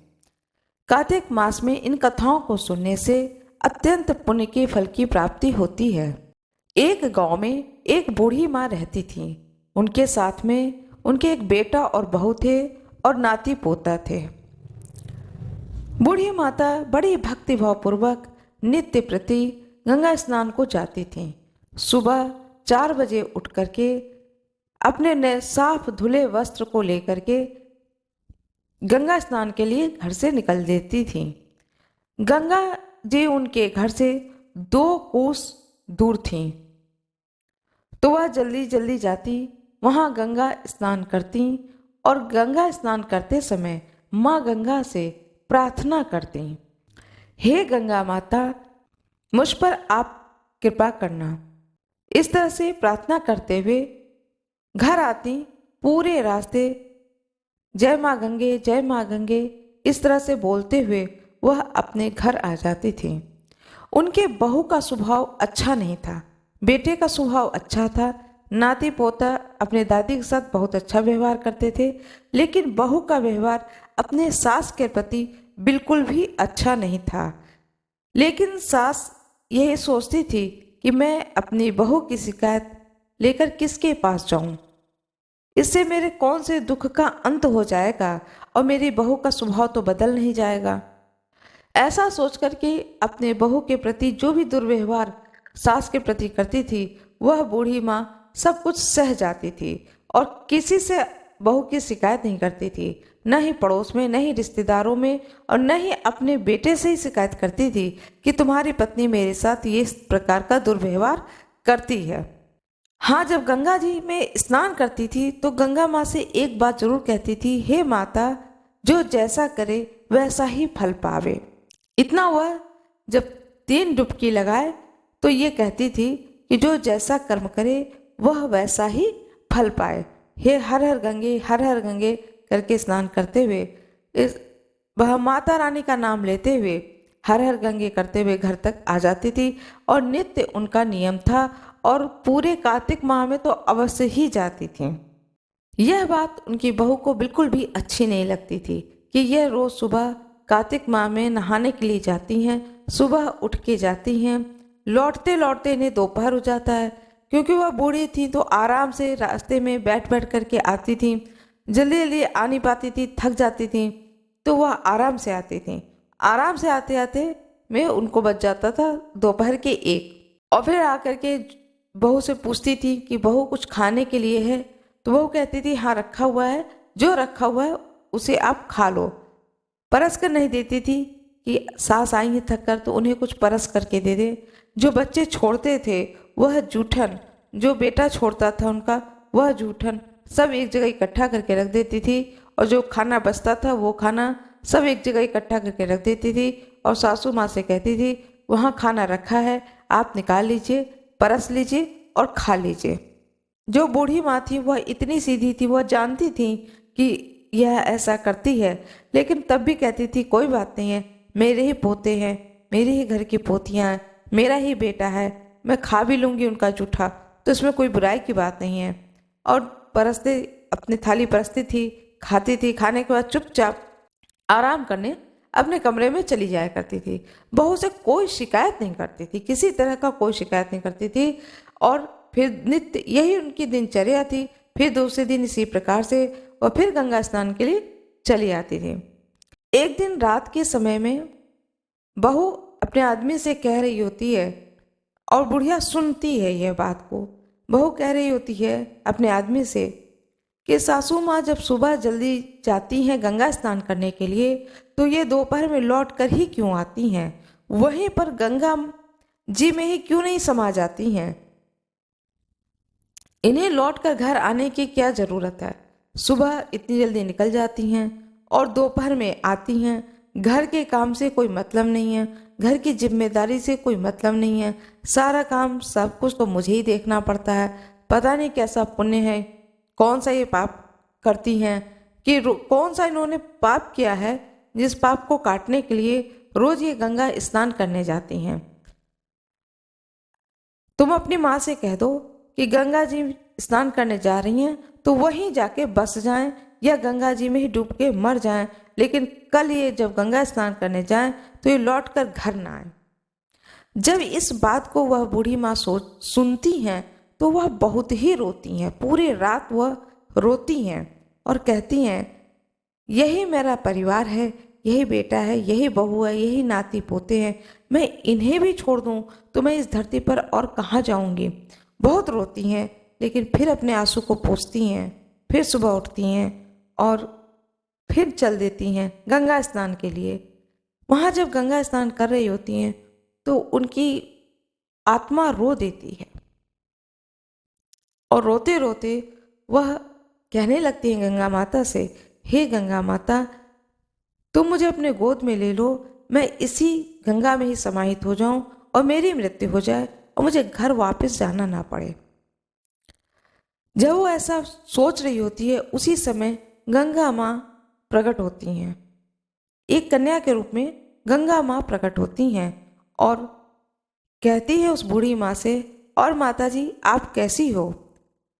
Speaker 1: कार्तिक मास में इन कथाओं को सुनने से अत्यंत पुण्य के फल की प्राप्ति होती है। एक गांव में एक बूढ़ी माँ रहती थी। उनके साथ में उनके एक बेटा और बहू थे और नाती पोता थे। बूढ़ी माता बड़ी भक्तिभावपूर्वक नित्य प्रति गंगा स्नान को जाती थीं। सुबह 4 बजे उठ करके अपने नए साफ धुले वस्त्र को लेकर के गंगा स्नान के लिए घर से निकल देती थीं। गंगा जी उनके घर से 2 कोस दूर थीं, तो वह जल्दी जल्दी जाती, वहाँ गंगा स्नान करती और गंगा स्नान करते समय माँ गंगा से प्रार्थना करती, हे गंगा माता, मुझ पर आप कृपा करना। इस तरह से प्रार्थना करते हुए घर आती। पूरे रास्ते जय माँ गंगे, जय माँ गंगे इस तरह से बोलते हुए वह अपने घर आ जाती थी। उनके बहू का स्वभाव अच्छा नहीं था, बेटे का स्वभाव अच्छा था। नाती पोता अपने दादी के साथ बहुत अच्छा व्यवहार करते थे, लेकिन बहू का व्यवहार अपने सास के प्रति बिल्कुल भी अच्छा नहीं था। लेकिन सास यही सोचती थी कि मैं अपनी बहू की शिकायत लेकर किसके पास जाऊं, इससे मेरे कौन से दुख का अंत हो जाएगा और मेरी बहू का स्वभाव तो बदल नहीं जाएगा। ऐसा सोचकर के अपने बहू के प्रति जो भी दुर्व्यवहार सास के प्रति करती थी, वह बूढ़ी माँ सब कुछ सह जाती थी और किसी से बहू की शिकायत नहीं करती थी, न ही पड़ोस में, न ही रिश्तेदारों में, और न ही अपने बेटे से ही शिकायत करती थी कि तुम्हारी पत्नी मेरे साथ ये इस प्रकार का दुर्व्यवहार करती है। हाँ, जब गंगा जी में स्नान करती थी तो गंगा माँ से एक बात जरूर कहती थी, हे माता, जो जैसा करे वैसा ही फल पावे। इतना हुआ, जब 3 डुबकी लगाए तो ये कहती थी कि जो जैसा कर्म करे वह वैसा ही फल पाए। हे हर हर गंगे करके स्नान करते हुए वह माता रानी का नाम लेते हुए हर हर गंगे करते हुए घर तक आ जाती थी और नित्य उनका नियम था और पूरे कार्तिक माह में तो अवश्य ही जाती थी। यह बात उनकी बहू को बिल्कुल भी अच्छी नहीं लगती थी कि यह रोज सुबह कार्तिक माह में नहाने के लिए जाती हैं, सुबह उठ के जाती हैं, लौटते लौटते इन्हें दोपहर हो जाता है। क्योंकि वह बूढ़ी थी तो आराम से रास्ते में बैठ बैठ करके आती थी, जल्दी जल्दी आ नहीं पाती थी, थक जाती थी, तो वह आराम से आती थी। आराम से आते आते में उनको बच जाता था दोपहर के 1, और फिर आकर के बहू से पूछती थी कि बहू कुछ खाने के लिए है, तो बहू कहती थी हाँ रखा हुआ है, जो रखा हुआ है उसे आप खा लो। परस कर नहीं देती थी कि सास आई है थक कर तो उन्हें कुछ परस करके दे दे। जो बच्चे छोड़ते थे वह जूठन, जो बेटा छोड़ता था उनका वह जूठन सब एक जगह इकट्ठा करके रख देती थी, और जो खाना बचता था वो खाना सब एक जगह इकट्ठा करके रख देती थी और सासू माँ से कहती थी वहाँ खाना रखा है, आप निकाल लीजिए, परस लीजिए और खा लीजिए। जो बूढ़ी माँ थी वह इतनी सीधी थी, वह जानती थी कि यह ऐसा करती है, लेकिन तब भी कहती थी कोई बात नहीं है, मेरे ही पोते हैं, मेरे ही घर की पोतियाँ हैं, मेरा ही बेटा है, मैं खा भी लूँगी उनका जूठा, तो इसमें कोई बुराई की बात नहीं है। और परसते अपनी थाली परसती थी, खाती थी, खाने के बाद चुपचाप आराम करने अपने कमरे में चली जाया करती थी। बहू से कोई शिकायत नहीं करती थी, किसी तरह का कोई शिकायत नहीं करती थी। और फिर नित्य यही उनकी दिनचर्या थी। फिर दूसरे दिन इसी प्रकार से वह फिर गंगा स्नान के लिए चली आती थी। एक दिन रात के समय में बहू अपने आदमी से कह रही होती है और बुढ़िया सुनती है यह बात को। बहू कह रही होती है अपने आदमी से कि सासू माँ जब सुबह जल्दी जाती हैं गंगा स्नान करने के लिए तो ये दोपहर में लौट कर ही क्यों आती हैं, वहीं पर गंगा जी में ही क्यों नहीं समा जाती हैं। इन्हें लौट कर घर आने की क्या ज़रूरत है। सुबह इतनी जल्दी निकल जाती हैं और दोपहर में आती हैं। घर के काम से कोई मतलब नहीं है, घर की जिम्मेदारी से कोई मतलब नहीं है, सारा काम सब कुछ तो मुझे ही देखना पड़ता है। पता नहीं कैसा पुण्य है, कौन सा ये पाप करती हैं कि कौन सा इन्होंने पाप किया है जिस पाप को काटने के लिए रोज ये गंगा स्नान करने जाती हैं। तुम अपनी माँ से कह दो कि गंगा जी स्नान करने जा रही हैं तो वहीं जाके बस जाएं या गंगा जी में ही डूब के मर जाएं, लेकिन कल ये जब गंगा स्नान करने जाएं तो ये लौट कर घर ना आए। जब इस बात को वह बूढ़ी माँ सुनती हैं तो वह बहुत ही रोती हैं। पूरी रात वह रोती हैं और कहती हैं यही मेरा परिवार है, यही बेटा है, यही बहू है, यही नाती पोते हैं, मैं इन्हें भी छोड़ दूं तो मैं इस धरती पर और कहाँ जाऊंगी। बहुत रोती हैं, लेकिन फिर अपने आंसू को पोंछती हैं, फिर सुबह उठती हैं और फिर चल देती हैं गंगा स्नान के लिए। वहाँ जब गंगा स्नान कर रही होती हैं तो उनकी आत्मा रो देती है और रोते रोते वह कहने लगती हैं गंगा माता से, हे गंगा माता, तुम मुझे अपने गोद में ले लो, मैं इसी गंगा में ही समाहित हो जाऊं और मेरी मृत्यु हो जाए और मुझे घर वापस जाना ना पड़े। जब वो ऐसा सोच रही होती है उसी समय गंगा माँ प्रकट होती हैं। एक कन्या के रूप में गंगा माँ प्रकट होती हैं और कहती है उस बूढ़ी माँ से, और माता जी आप कैसी हो।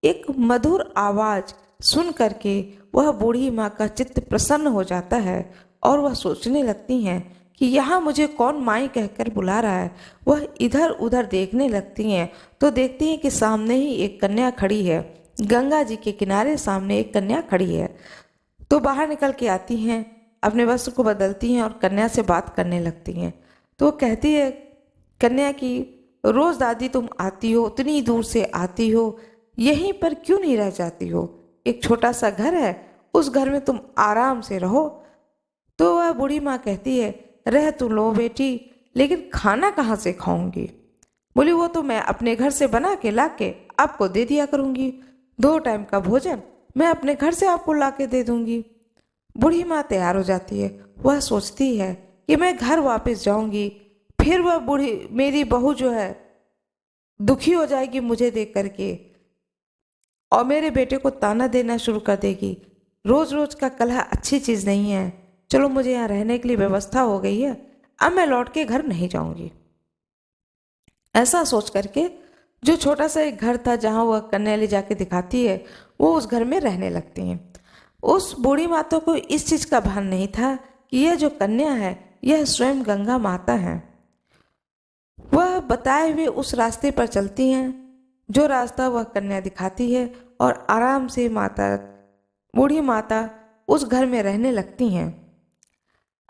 Speaker 1: एक मधुर आवाज सुन करके वह बूढ़ी माँ का चित्त प्रसन्न हो जाता है और वह सोचने लगती हैं कि यहाँ मुझे कौन माई कहकर बुला रहा है। वह इधर उधर देखने लगती हैं तो देखती हैं कि सामने ही एक कन्या खड़ी है, गंगा जी के किनारे सामने एक कन्या खड़ी है। तो बाहर निकल के आती हैं, अपने वस्त्र को बदलती हैं और कन्या से बात करने लगती हैं। तो कहती है कन्या की, रोज दादी तुम आती हो, उतनी दूर से आती हो, यहीं पर क्यों नहीं रह जाती हो। एक छोटा सा घर है, उस घर में तुम आराम से रहो। तो वह बूढ़ी माँ कहती है, रह तो लो बेटी, लेकिन खाना कहाँ से खाऊंगी। बोली, वो तो मैं अपने घर से बना के ला के आपको दे दिया करूंगी, 2 टाइम का भोजन मैं अपने घर से आपको ला के दे दूंगी। बूढ़ी माँ तैयार हो जाती है। वह सोचती है कि मैं घर वापस जाऊंगी, फिर वह बूढ़ी मेरी बहू जो है दुखी हो जाएगी मुझे देख करके और मेरे बेटे को ताना देना शुरू कर देगी। रोज रोज का कलह अच्छी चीज नहीं है। चलो, मुझे यहाँ रहने के लिए व्यवस्था हो गई है, अब मैं लौट के घर नहीं जाऊंगी। ऐसा सोच करके जो छोटा सा एक घर था जहाँ वह कन्या ले जाके दिखाती है, वो उस घर में रहने लगती हैं। उस बूढ़ी माता को इस चीज का भान नहीं था कि यह जो कन्या है यह स्वयं गंगा माता है। वह बताए हुए उस रास्ते पर चलती हैं जो रास्ता वह कन्या दिखाती है और आराम से बूढ़ी माता उस घर में रहने लगती हैं।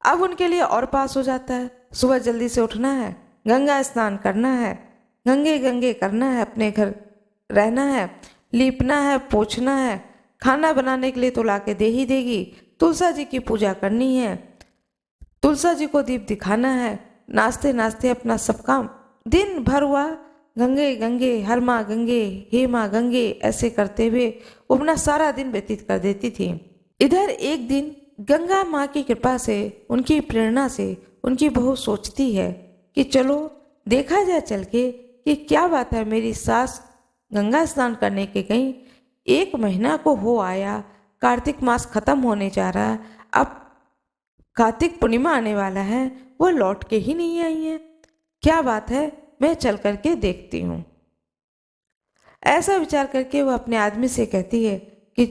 Speaker 1: अब उनके लिए और पास हो जाता है, सुबह जल्दी से उठना है, गंगा स्नान करना है, गंगे गंगे करना है, अपने घर रहना है, लीपना है, पोछना है, खाना बनाने के लिए तो ला के दे ही देगी, तुलसा जी की पूजा करनी है, तुलसा जी को दीप दिखाना है, नाचते नाचते अपना सब काम दिन भर हुआ गंगे गंगे, हर माँ गंगे, हे माँ गंगे, ऐसे करते हुए वो अपना सारा दिन व्यतीत कर देती थी। इधर एक दिन गंगा माँ की कृपा से, उनकी प्रेरणा से उनकी बहू सोचती है कि चलो देखा जाए चल के कि क्या बात है, मेरी सास गंगा स्नान करने के गई, 1 महीना को हो आया, कार्तिक मास खत्म होने जा रहा, अब कार्तिक पूर्णिमा आने वाला है, वो लौट के ही नहीं आई है। क्या बात है, मैं चल करके देखती हूँ। ऐसा विचार करके वो अपने आदमी से कहती है कि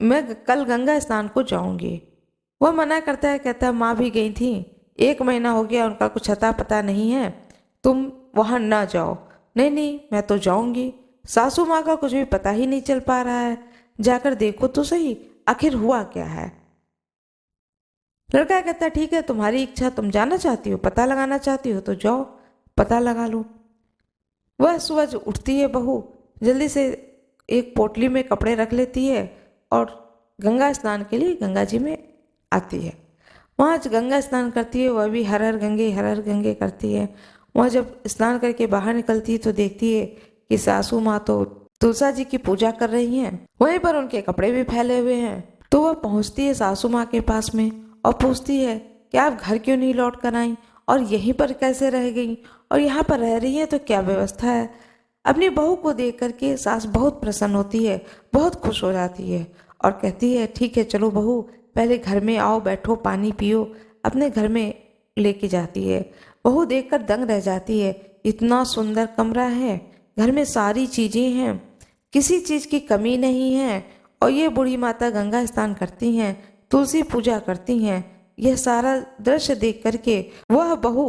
Speaker 1: मैं कल गंगा स्नान को जाऊंगी। वह मना करता है, कहता है माँ भी गई थी, 1 महीना हो गया, उनका कुछ अता पता नहीं है, तुम वहाँ ना जाओ। नहीं नहीं, मैं तो जाऊंगी, सासू माँ का कुछ भी पता ही नहीं चल पा रहा है, जाकर देखो तो सही आखिर हुआ क्या है। लड़का कहता है ठीक है, तुम्हारी इच्छा, तुम जाना चाहती हो, पता लगाना चाहती हो तो जाओ, पता लगा लो। वह सुबह उठती है बहू, जल्दी से एक पोटली में कपड़े रख लेती है और गंगा स्नान के लिए गंगा जी में आती है। वहाँ गंगा स्नान करती है, वह भी हर हर गंगे करती है। वहाँ जब स्नान करके बाहर निकलती है तो देखती है कि सासू माँ तो तुलसा जी की पूजा कर रही हैं, वहीं पर उनके कपड़े भी फैले हुए हैं। तो वह पहुँचती है सासू माँ के पास में और पूछती है कि आप घर क्यों नहीं लौट कर आई और यहीं पर कैसे रह गई, और यहाँ पर रह रही है तो क्या व्यवस्था है। अपनी बहू को देख करके सास बहुत प्रसन्न होती है, बहुत खुश हो जाती है और कहती है ठीक है चलो बहू, पहले घर में आओ, बैठो, पानी पियो, अपने घर में लेके जाती है। बहू देखकर दंग रह जाती है, इतना सुंदर कमरा है, घर में सारी चीज़ें हैं, किसी चीज़ की कमी नहीं है, और ये बूढ़ी माता गंगा स्नान करती हैं, तुलसी पूजा करती हैं। यह सारा दृश्य देख करके वह बहू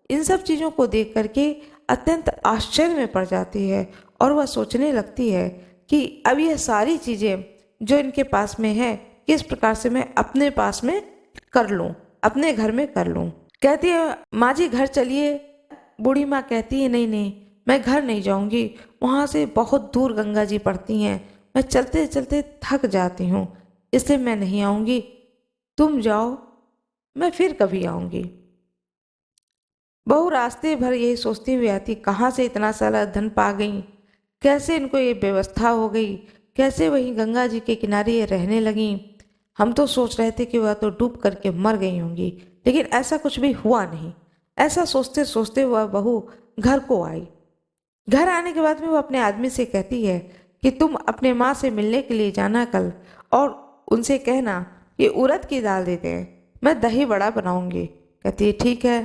Speaker 1: इन सब चीज़ों को देख करके अत्यंत आश्चर्य में पड़ जाती है और वह सोचने लगती है कि अब यह सारी चीज़ें जो इनके पास में है किस प्रकार से मैं अपने पास में कर लूं, अपने घर में कर लूं। कहती है माँ जी घर चलिए। बूढ़ी माँ कहती है नहीं नहीं, मैं घर नहीं जाऊंगी, वहाँ से बहुत दूर गंगा जी पड़ती हैं, मैं चलते चलते थक जाती हूँ, इसलिए मैं नहीं आऊंगी, तुम जाओ, मैं फिर कभी आऊंगी। बहू रास्ते भर यही सोचती हुई आती, कहाँ से इतना सारा धन पा गई, कैसे इनको ये व्यवस्था हो गई, कैसे वहीं गंगा जी के किनारे ये रहने लगी। हम तो सोच रहे थे कि वह तो डूब करके मर गई होंगी, लेकिन ऐसा कुछ भी हुआ नहीं। ऐसा सोचते सोचते वह बहू घर को आई। घर आने के बाद में वो अपने आदमी से कहती है कि तुम अपने माँ से मिलने के लिए जाना कल, और उनसे कहना कि उड़द की दाल दे दें, मैं दही बड़ा बनाऊंगी। कहती है ठीक है।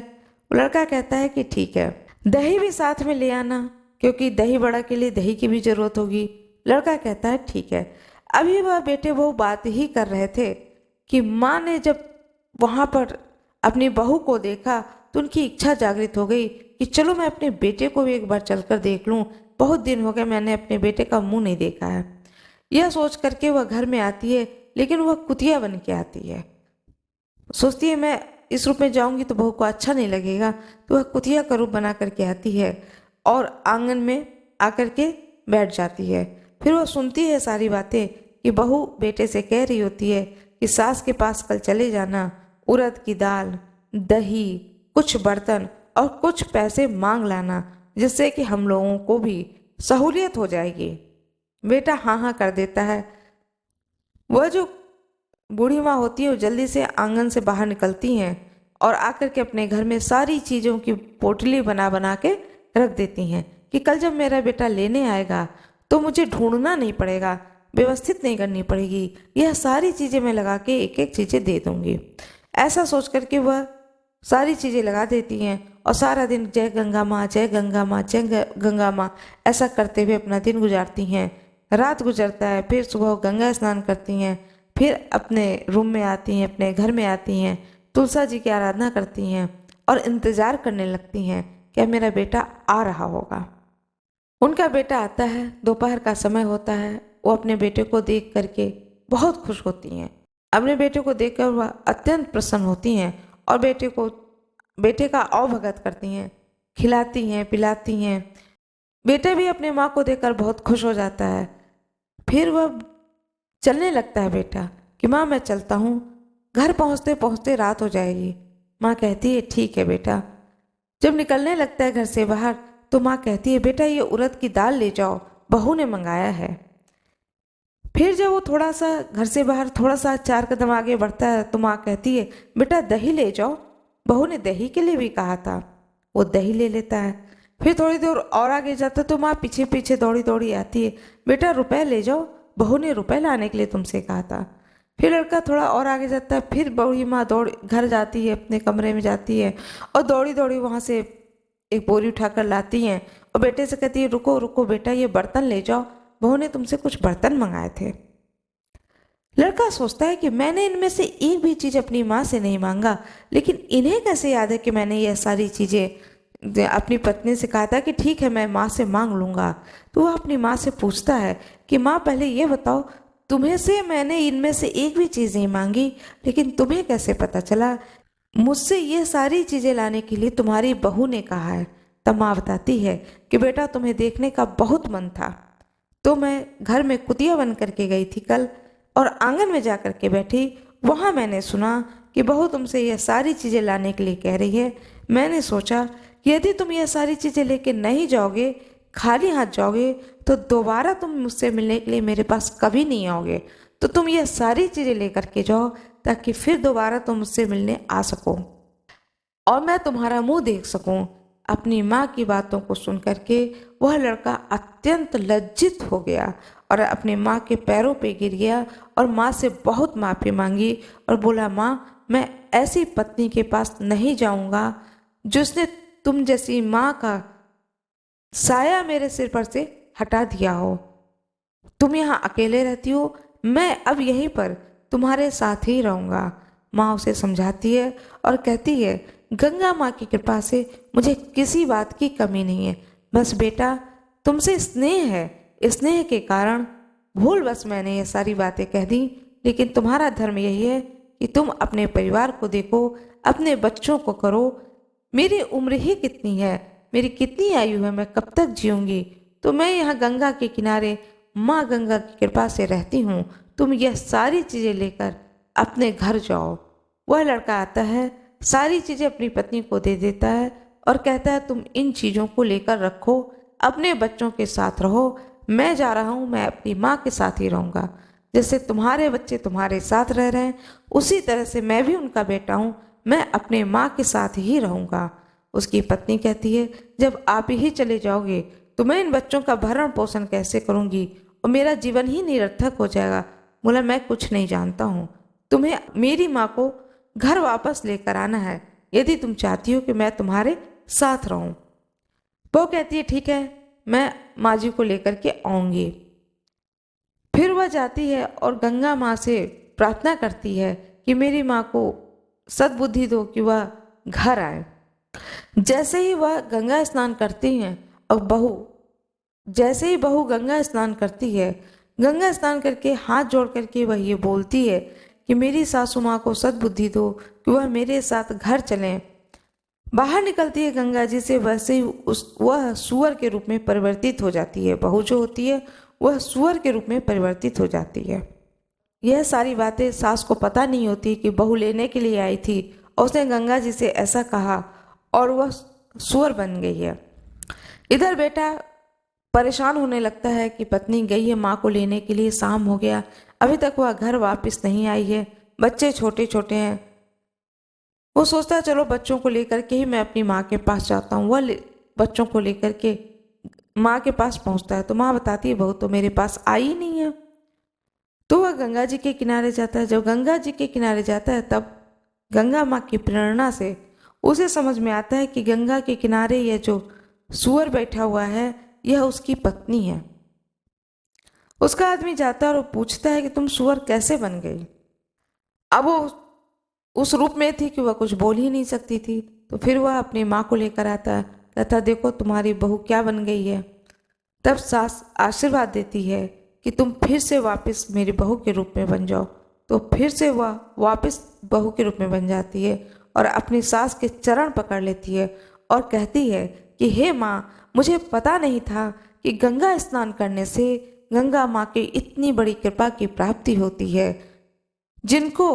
Speaker 1: लड़का कहता है कि ठीक है, दही भी साथ में ले आना, क्योंकि दही बड़ा के लिए दही की भी जरूरत होगी। लड़का कहता है ठीक है। अभी वह बेटे बहू बात ही कर रहे थे कि माँ ने जब वहाँ पर अपनी बहू को देखा तो उनकी इच्छा जागृत हो गई कि चलो मैं अपने बेटे को भी एक बार चलकर देख लूं, बहुत दिन हो गए मैंने अपने बेटे का मुंह नहीं देखा है। यह सोच करके वह घर में आती है, लेकिन वह कुतिया बन के आती है। सोचती है मैं इस रूप में जाऊंगी तो बहू को अच्छा नहीं लगेगा, तो वह कुतिया का रूप बना करके आती है और आंगन में आकर के बैठ जाती है। फिर वह सुनती है सारी बातें कि बहू बेटे से कह रही होती है कि सास के पास कल चले जाना, उड़द की दाल, दही, कुछ बर्तन और कुछ पैसे मांग लाना, जिससे कि हम लोगों को भी सहूलियत हो जाएगी। बेटा हाँ हाँ कर देता है। वह जो बूढ़ी माँ होती है वो जल्दी से आंगन से बाहर निकलती हैं और आकर के अपने घर में सारी चीज़ों की पोटली बना बना के रख देती हैं कि कल जब मेरा बेटा लेने आएगा तो मुझे ढूंढना नहीं पड़ेगा, व्यवस्थित नहीं करनी पड़ेगी, यह सारी चीज़ें मैं लगा के एक एक चीज़ें दे दूंगी। ऐसा सोच करके वह सारी चीज़ें लगा देती हैं और सारा दिन जय गंगा माँ, जय गंगा माँ, जय गंगा माँ ऐसा करते हुए अपना दिन गुजारती हैं। रात गुजरता है, फिर सुबह गंगा स्नान करती हैं, फिर अपने रूम में आती हैं, अपने घर में आती हैं, तुलसा जी की आराधना करती हैं और इंतज़ार करने लगती हैं कि मेरा बेटा आ रहा होगा। उनका बेटा आता है, दोपहर का समय होता है, वो अपने बेटे को देख करके बहुत खुश होती हैं। अपने बेटे को देखकर वह अत्यंत प्रसन्न होती हैं और बेटे का अवभगत करती हैं, खिलाती हैं, पिलाती हैं। बेटा भी अपने माँ को देखकर बहुत खुश हो जाता है। फिर वह चलने लगता है बेटा कि माँ मैं चलता हूँ, घर पहुँचते पहुँचते रात हो जाएगी। माँ कहती है ठीक है बेटा। जब निकलने लगता है घर से बाहर तो माँ कहती है बेटा ये उड़द की दाल ले जाओ, बहू ने मंगाया है। फिर जब वो थोड़ा सा घर से बाहर थोड़ा सा 4 कदम आगे बढ़ता है तो माँ कहती है बेटा दही ले जाओ, बहू ने दही के लिए भी कहा था। वो दही ले लेता है। फिर थोड़ी देर और आगे जाता है तो माँ पीछे पीछे दौड़ी दौड़ी आती है, बेटा रुपए ले जाओ, बहू ने रुपए लाने के लिए तुमसे कहा था। फिर लड़का थोड़ा और आगे जाता है, फिर बूढ़ी माँ दौड़ घर जाती है, अपने कमरे में जाती है और दौड़ी दौड़ी वहाँ से एक बोरी उठाकर लाती हैं और बेटे से कहती है रुको रुको बेटा ये बर्तन ले जाओ, बहू ने तुमसे कुछ बर्तन मंगाए थे। लड़का सोचता है कि मैंने इनमें से एक भी चीज़ अपनी माँ से नहीं मांगा, लेकिन इन्हें कैसे याद है कि मैंने यह सारी चीज़ें अपनी पत्नी से कहा था कि ठीक है मैं माँ से मांग लूँगा। तो वह अपनी माँ से पूछता है कि माँ पहले ये बताओ, तुम्हें से मैंने इनमें से एक भी चीज़ नहीं मांगी, लेकिन तुम्हें कैसे पता चला मुझसे ये सारी चीज़ें लाने के लिए तुम्हारी बहू ने कहा है। तब माँ बताती है कि बेटा तुम्हें देखने का बहुत मन था, तो मैं घर में कुतिया बन करके गई थी कल और आंगन में जा कर के बैठी, वहाँ मैंने सुना कि बहू तुमसे यह सारी चीज़ें लाने के लिए कह रही है। मैंने सोचा कि यदि तुम यह सारी चीज़ें लेके नहीं जाओगे, खाली हाथ जाओगे, तो दोबारा तुम मुझसे मिलने के लिए मेरे पास कभी नहीं आओगे। तो तुम यह सारी चीज़ें लेकर के जाओ ताकि फिर दोबारा तुम मुझसे मिलने आ सको और मैं तुम्हारा मुंह देख सकूं। अपनी माँ की बातों को सुन करके वह लड़का अत्यंत लज्जित हो गया और अपनी माँ के पैरों पे गिर गया और माँ से बहुत माफ़ी मांगी और बोला माँ मैं ऐसी पत्नी के पास नहीं जाऊँगा जिसने तुम जैसी माँ का साया मेरे सिर पर से हटा दिया हो। तुम यहाँ अकेले रहती हो, मैं अब यहीं पर तुम्हारे साथ ही रहूँगा। माँ उसे समझाती है और कहती है गंगा माँ की कृपा से मुझे किसी बात की कमी नहीं है, बस बेटा तुमसे स्नेह है, स्नेह के कारण भूल बस मैंने ये सारी बातें कह दी, लेकिन तुम्हारा धर्म यही है कि तुम अपने परिवार को देखो, अपने बच्चों को करो। मेरी उम्र ही कितनी है, मेरी कितनी आयु है, मैं कब तक जीऊंगी? तो मैं यहाँ गंगा के किनारे माँ गंगा की कृपा से रहती हूँ। तुम यह सारी चीज़ें लेकर अपने घर जाओ। वह लड़का आता है, सारी चीज़ें अपनी पत्नी को दे देता है और कहता है तुम इन चीज़ों को लेकर रखो, अपने बच्चों के साथ रहो। मैं जा रहा हूँ, मैं अपनी माँ के साथ ही रहूँगा। जैसे तुम्हारे बच्चे तुम्हारे साथ रह रहे हैं, उसी तरह से मैं भी उनका बेटा हूँ, मैं अपने माँ के साथ ही रहूँगा। उसकी पत्नी कहती है जब आप ही चले जाओगे तो मैं इन बच्चों का भरण पोषण कैसे करूँगी और मेरा जीवन ही निरर्थक हो जाएगा। बोला मैं कुछ नहीं जानता हूँ, तुम्हें मेरी माँ को घर वापस लेकर आना है यदि तुम चाहती हो कि मैं तुम्हारे साथ रहूं। वो कहती है ठीक है, मैं माँ जी को लेकर के आऊंगी। फिर वह जाती है और गंगा माँ से प्रार्थना करती है कि मेरी माँ को सद्बुद्धि दो कि वह घर आए। जैसे ही वह गंगा स्नान करती हैं और जैसे ही बहू गंगा स्नान करती है, गंगा स्नान करके हाथ जोड़ करके वह ये बोलती है कि मेरी सासू माँ को सद्बुद्धि दो कि वह मेरे साथ घर चलें। बाहर निकलती है गंगा जी से, वैसे ही वह सूअर के रूप में परिवर्तित हो जाती है। बहू जो होती है वह सूअर के रूप में परिवर्तित हो जाती है। यह सारी बातें सास को पता नहीं होती कि बहू लेने के लिए आई थी और उसने गंगा जी से ऐसा कहा और वह सूअर बन गई है। इधर बेटा परेशान होने लगता है कि पत्नी गई है माँ को लेने के लिए, शाम हो गया, अभी तक वह घर वापस नहीं आई है, बच्चे छोटे छोटे हैं। वो सोचता है चलो बच्चों को लेकर के ही मैं अपनी माँ के पास जाता हूँ। वह बच्चों को लेकर के माँ के पास पहुँचता है तो माँ बताती है बहू तो मेरे पास आई ही नहीं है। तो वह गंगा जी के किनारे जाता है। जब गंगा जी के किनारे जाता है तब गंगा माँ की प्रेरणा से उसे समझ में आता है कि गंगा के किनारे यह जो सूअर बैठा हुआ है यह उसकी पत्नी है। उसका आदमी जाता है और वो पूछता है कि तुम सूअर कैसे बन गई? अब वो उस रूप में थी कि वह कुछ बोल ही नहीं सकती थी। तो फिर वह अपनी माँ को लेकर आता है, कहता देखो तुम्हारी बहू क्या बन गई है। तब सास आशीर्वाद देती है कि तुम फिर से वापस मेरी बहू के रूप में बन जाओ। तो फिर से वह वापस बहू के रूप में बन जाती है और अपनी सास के चरण पकड़ लेती है और कहती है कि हे माँ, मुझे पता नहीं था कि गंगा स्नान करने से गंगा माँ की इतनी बड़ी कृपा की प्राप्ति होती है। जिनको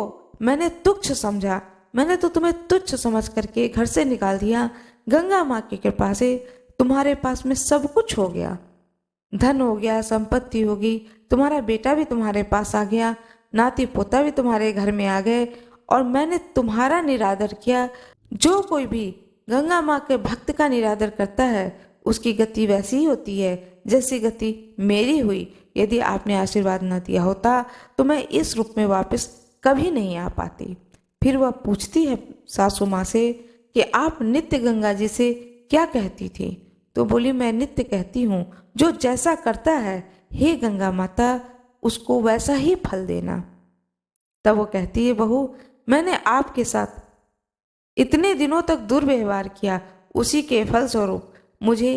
Speaker 1: मैंने तुच्छ समझा, मैंने तो तुम्हें तुच्छ समझ करके घर से निकाल दिया। गंगा माँ की कृपा से तुम्हारे पास में सब कुछ हो गया, धन हो गया, संपत्ति होगी, तुम्हारा बेटा भी तुम्हारे पास आ गया, नाती पोता भी तुम्हारे घर में आ गए और मैंने तुम्हारा निरादर किया। जो कोई भी गंगा माँ के भक्त का निरादर करता है उसकी गति वैसी ही होती है जैसी गति मेरी हुई। यदि आपने आशीर्वाद न दिया होता तो मैं इस रूप में वापस कभी नहीं आ पाती। फिर वह पूछती है सासू माँ से कि आप नित्य गंगा जी से क्या कहती थी? तो बोली मैं नित्य कहती हूँ जो जैसा करता है हे गंगा माता उसको वैसा ही फल देना। तब वो कहती है बहू मैंने आपके साथ इतने दिनों तक दुर्व्यवहार किया, उसी के फलस्वरूप मुझे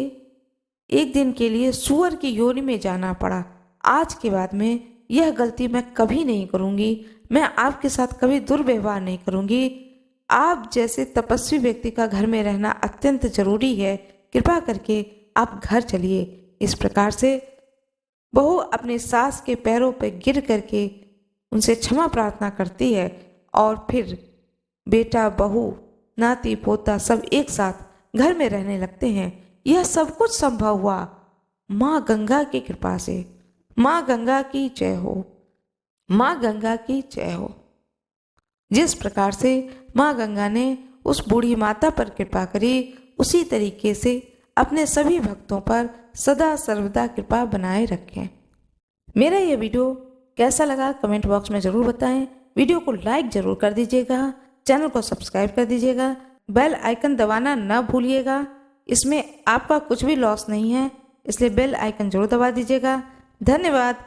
Speaker 1: एक दिन के लिए सूअर की योनि में जाना पड़ा। आज के बाद में यह गलती मैं कभी नहीं करूँगी, मैं आपके साथ कभी दुर्व्यवहार नहीं करूँगी। आप जैसे तपस्वी व्यक्ति का घर में रहना अत्यंत जरूरी है, कृपा करके आप घर चलिए। इस प्रकार से बहू अपने सास के पैरों पर गिर करके उनसे क्षमा प्रार्थना करती है और फिर बेटा बहू नाती पोता सब एक साथ घर में रहने लगते हैं। यह सब कुछ संभव हुआ माँ गंगा की कृपा से। माँ गंगा की जय हो, माँ गंगा की जय हो। जिस प्रकार से माँ गंगा ने उस बूढ़ी माता पर कृपा करी उसी तरीके से अपने सभी भक्तों पर सदा सर्वदा कृपा बनाए रखें। मेरा यह वीडियो कैसा लगा कमेंट बॉक्स में ज़रूर बताएं। वीडियो को लाइक ज़रूर कर दीजिएगा, चैनल को सब्सक्राइब कर दीजिएगा, बेल आइकन दबाना न भूलिएगा। इसमें आपका कुछ भी लॉस नहीं है, इसलिए बेल आइकन जरूर दबा दीजिएगा। धन्यवाद।